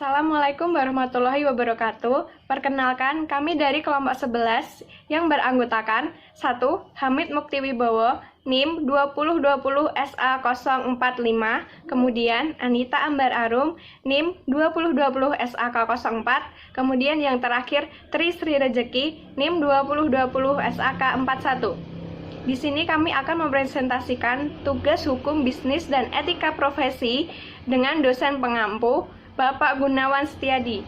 Assalamualaikum warahmatullahi wabarakatuh. Perkenalkan, kami dari kelompok 11 yang beranggotakan 1. Hamid Muktiwibowo, NIM 2020 SA045, kemudian Anita Ambar Arum, NIM 2020 SAK04, kemudian yang terakhir Tri Sri Rejeki, NIM 2020 SAK41. Di sini kami akan mempresentasikan tugas hukum bisnis dan etika profesi dengan dosen pengampu Bapak Gunawan Setiadi.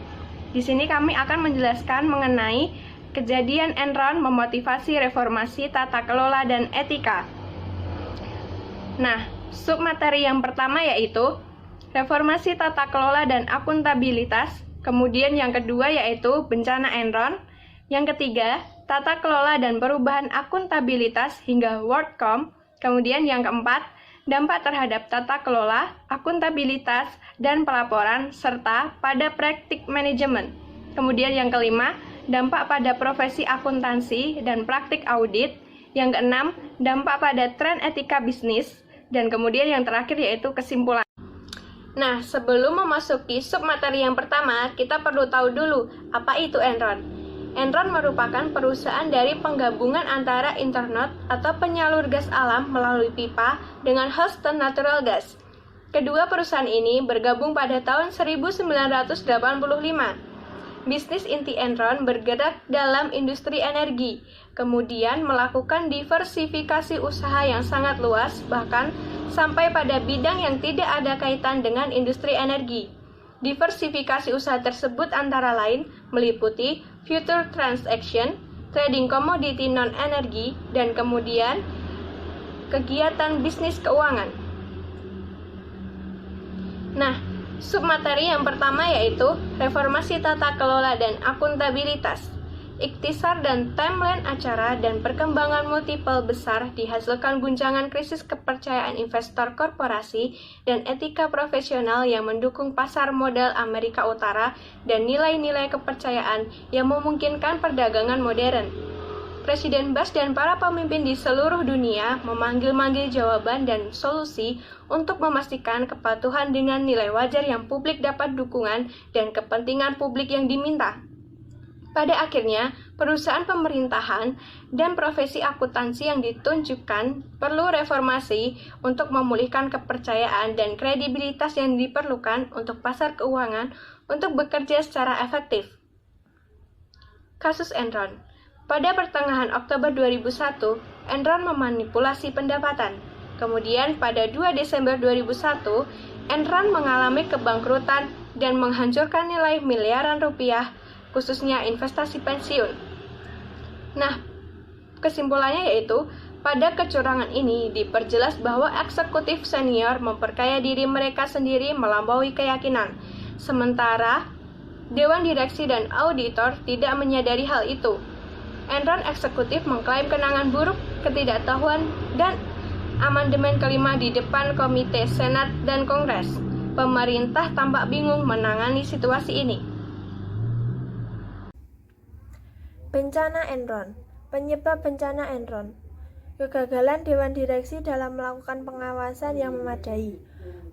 Di sini kami akan menjelaskan mengenai kejadian Enron memotivasi reformasi tata kelola dan etika. Nah, submateri yang pertama yaitu reformasi tata kelola dan akuntabilitas, kemudian yang kedua yaitu bencana Enron, yang ketiga tata kelola dan perubahan akuntabilitas hingga WorldCom, kemudian yang keempat dampak terhadap tata kelola, akuntabilitas, dan pelaporan, serta pada praktik manajemen. Kemudian yang kelima, dampak pada profesi akuntansi dan praktik audit. Yang keenam, dampak pada tren etika bisnis. Dan kemudian yang terakhir yaitu kesimpulan. Nah, sebelum memasuki submateri yang pertama, kita perlu tahu dulu apa itu Enron. Enron merupakan perusahaan dari penggabungan antara Internot atau penyalur gas alam melalui pipa dengan Houston Natural Gas. Kedua perusahaan ini bergabung pada tahun 1985. Bisnis inti Enron bergerak dalam industri energi, kemudian melakukan diversifikasi usaha yang sangat luas, bahkan sampai pada bidang yang tidak ada kaitan dengan industri energi. Diversifikasi usaha tersebut antara lain meliputi future transaction, trading komoditi non-energi, dan kemudian kegiatan bisnis keuangan. Nah, submateri yang pertama yaitu reformasi tata kelola dan akuntabilitas. Ikhtisar dan timeline acara dan perkembangan multiple besar dihasilkan guncangan krisis kepercayaan investor korporasi dan etika profesional yang mendukung pasar modal Amerika Utara dan nilai-nilai kepercayaan yang memungkinkan perdagangan modern. Presiden Bush dan para pemimpin di seluruh dunia memanggil-manggil jawaban dan solusi untuk memastikan kepatuhan dengan nilai wajar yang publik dapat dukungan dan kepentingan publik yang diminta. Pada akhirnya, perusahaan pemerintahan dan profesi akuntansi yang ditunjukkan perlu reformasi untuk memulihkan kepercayaan dan kredibilitas yang diperlukan untuk pasar keuangan untuk bekerja secara efektif. Kasus Enron. Pada pertengahan Oktober 2001, Enron memanipulasi pendapatan. Kemudian pada 2 Desember 2001, Enron mengalami kebangkrutan dan menghancurkan nilai miliaran rupiah, khususnya investasi pensiun. Nah, kesimpulannya yaitu, pada kecurangan ini diperjelas bahwa eksekutif senior memperkaya diri mereka sendiri melampaui keyakinan, sementara Dewan Direksi dan Auditor tidak menyadari hal itu. Enron eksekutif mengklaim kenangan buruk, ketidaktahuan, dan amandemen kelima di depan Komite Senat dan Kongres. Pemerintah tampak bingung menangani situasi ini. Bencana Enron. Penyebab bencana Enron. Kegagalan Dewan Direksi dalam melakukan pengawasan yang memadai.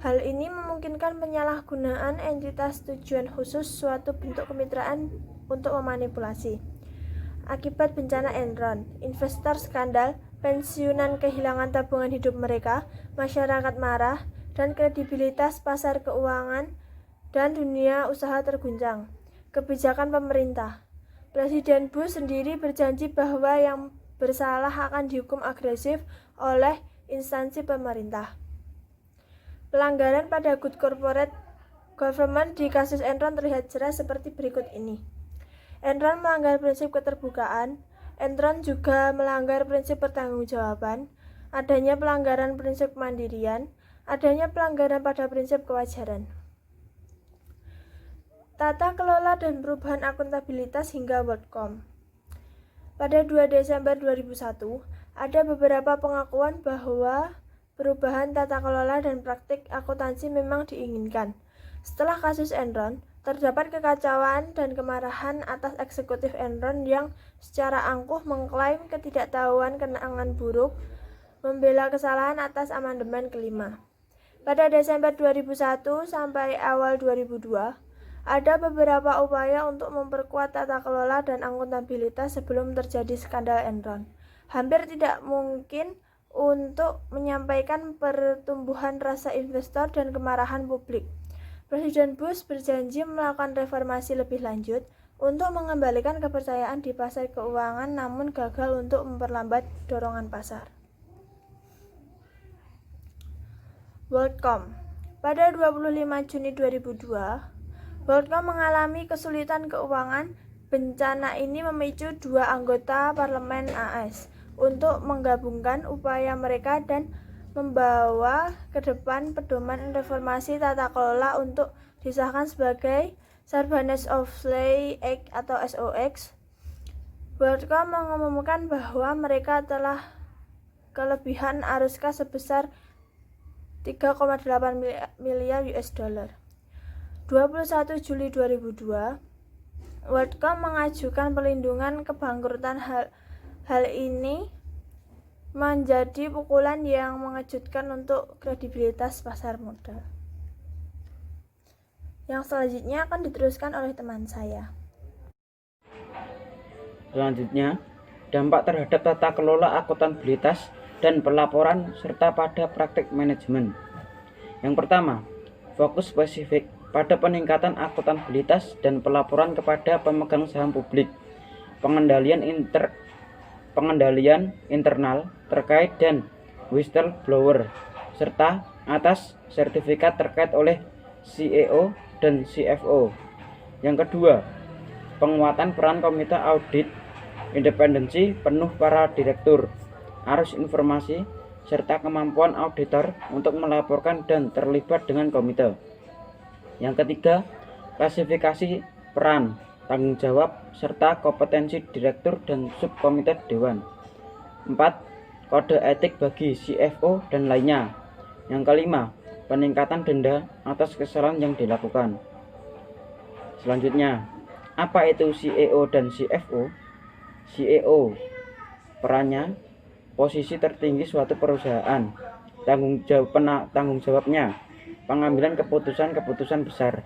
Hal ini memungkinkan penyalahgunaan entitas tujuan khusus suatu bentuk kemitraan untuk memanipulasi. Akibat bencana Enron, investor skandal, pensiunan kehilangan tabungan hidup mereka, masyarakat marah, dan kredibilitas pasar keuangan dan dunia usaha terguncang. Kebijakan pemerintah. Presiden Bush sendiri berjanji bahwa yang bersalah akan dihukum agresif oleh instansi pemerintah. Pelanggaran pada good corporate government di kasus Enron terlihat jelas seperti berikut ini. Enron melanggar prinsip keterbukaan. Enron juga melanggar prinsip pertanggungjawaban. Adanya pelanggaran prinsip kemandirian. Adanya pelanggaran pada prinsip kewajaran. Tata kelola dan perubahan akuntabilitas hingga WorldCom. Pada 2 Desember 2001, ada beberapa pengakuan bahwa perubahan tata kelola dan praktik akuntansi memang diinginkan. Setelah kasus Enron, terdapat kekacauan dan kemarahan atas eksekutif Enron yang secara angkuh mengklaim ketidaktahuan kenangan buruk, membela kesalahan atas amandemen kelima. Pada Desember 2001 sampai awal 2002, Ada beberapa upaya untuk memperkuat tata kelola dan akuntabilitas sebelum terjadi skandal Enron. Hampir tidak mungkin untuk menyampaikan pertumbuhan rasa investor dan kemarahan publik. Presiden Bush berjanji melakukan reformasi lebih lanjut untuk mengembalikan kepercayaan di pasar keuangan, namun gagal untuk memperlambat dorongan pasar. WorldCom. Pada 25 Juni 2002, WorldCom mengalami kesulitan keuangan. Bencana ini memicu dua anggota parlemen AS untuk menggabungkan upaya mereka dan membawa ke depan pedoman reformasi tata kelola untuk disahkan sebagai Sarbanes-Oxley Act atau SOX. WorldCom mengumumkan bahwa mereka telah kelebihan arus kas sebesar 3,8 miliar US dollar. 21 Juli 2002, WorldCom mengajukan perlindungan kebangkrutan. Hal ini menjadi pukulan yang mengejutkan untuk kredibilitas pasar modal. Yang selanjutnya akan diteruskan oleh teman saya. Selanjutnya, dampak terhadap tata kelola akuntabilitas dan pelaporan serta pada praktik manajemen. Yang pertama, fokus spesifik pada peningkatan akuntabilitas dan pelaporan kepada pemegang saham publik, pengendalian internal terkait dan whistleblower, serta atas sertifikat terkait oleh CEO dan CFO. Yang kedua, penguatan peran komite audit, independensi penuh para direktur, arus informasi, serta kemampuan auditor untuk melaporkan dan terlibat dengan komite. Yang ketiga, klasifikasi peran, tanggung jawab, serta kompetensi direktur dan subkomite dewan. 4. Kode etik bagi CFO dan lainnya. Yang kelima, peningkatan denda atas kesalahan yang dilakukan. Selanjutnya, apa itu CEO dan CFO? CEO, perannya, posisi tertinggi suatu perusahaan, tanggung jawabnya, pengambilan keputusan besar.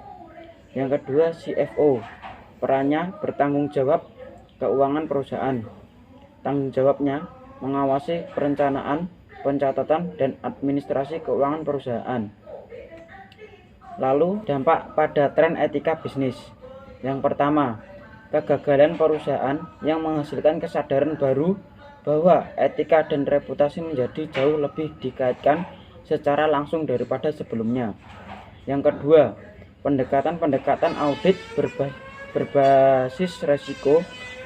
Yang kedua, CFO, perannya bertanggung jawab keuangan perusahaan, tanggung jawabnya mengawasi perencanaan, pencatatan, dan administrasi keuangan perusahaan. Lalu, dampak pada tren etika bisnis. Yang pertama, kegagalan perusahaan yang menghasilkan kesadaran baru bahwa etika dan reputasi menjadi jauh lebih dikaitkan secara langsung daripada sebelumnya. Yang kedua, pendekatan audit berbasis resiko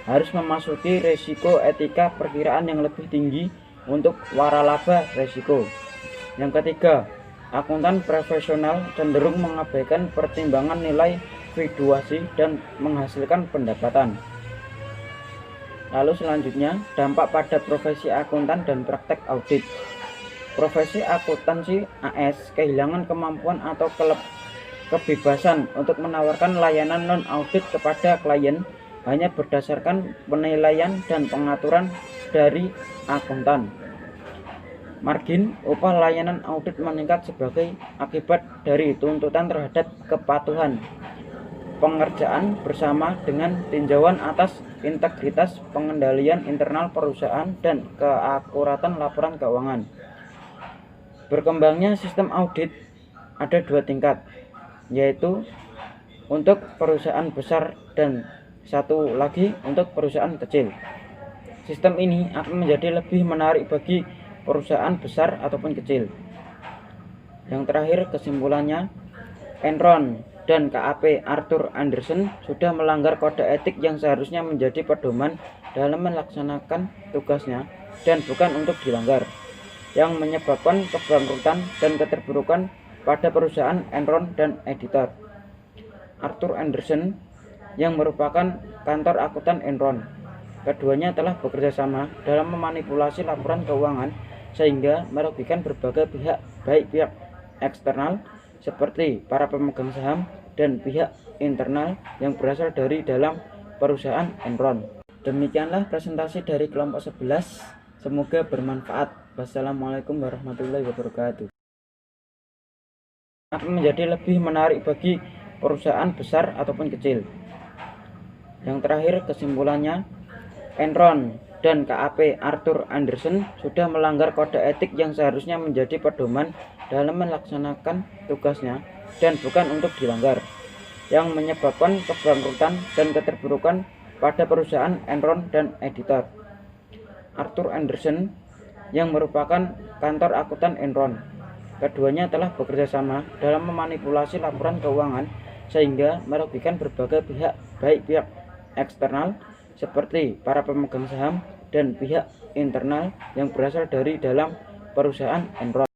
harus memasuki resiko etika perkiraan yang lebih tinggi untuk waralaba resiko. Yang ketiga, akuntan profesional cenderung mengabaikan pertimbangan nilai valuasi dan menghasilkan pendapatan. Lalu selanjutnya, dampak pada profesi akuntan dan praktek audit. Profesi akuntansi AS kehilangan kemampuan atau kebebasan untuk menawarkan layanan non-audit kepada klien hanya berdasarkan penilaian dan pengaturan dari akuntan. Margin upah layanan audit meningkat sebagai akibat dari tuntutan terhadap kepatuhan pengerjaan bersama dengan tinjauan atas integritas pengendalian internal perusahaan dan keakuratan laporan keuangan. Berkembangnya sistem audit ada dua tingkat, yaitu untuk perusahaan besar dan satu lagi untuk perusahaan kecil. Sistem ini akan menjadi lebih menarik bagi perusahaan besar ataupun kecil. Yang terakhir, kesimpulannya, Enron dan KAP Arthur Andersen sudah melanggar kode etik yang seharusnya menjadi pedoman dalam melaksanakan tugasnya dan bukan untuk dilanggar, yang menyebabkan kebangkrutan dan keterpurukan pada perusahaan Enron dan editor. Arthur Andersen yang merupakan kantor akuntan Enron. Keduanya telah bekerja sama dalam memanipulasi laporan keuangan sehingga merugikan berbagai pihak, baik pihak eksternal seperti para pemegang saham dan pihak internal yang berasal dari dalam perusahaan Enron. Demikianlah presentasi dari kelompok 11. Semoga bermanfaat. Wassalamualaikum warahmatullahi wabarakatuh. Akan menjadi lebih menarik bagi perusahaan besar ataupun kecil. Yang terakhir, kesimpulannya, Enron dan KAP Arthur Andersen sudah melanggar kode etik yang seharusnya menjadi pedoman dalam melaksanakan tugasnya dan bukan untuk dilanggar, yang menyebabkan kebangkrutan dan keterpurukan pada perusahaan Enron dan editor. Arthur Andersen yang merupakan kantor akuntan Enron. Keduanya telah bekerja sama dalam memanipulasi laporan keuangan sehingga merugikan berbagai pihak, baik pihak eksternal seperti para pemegang saham dan pihak internal yang berasal dari dalam perusahaan Enron.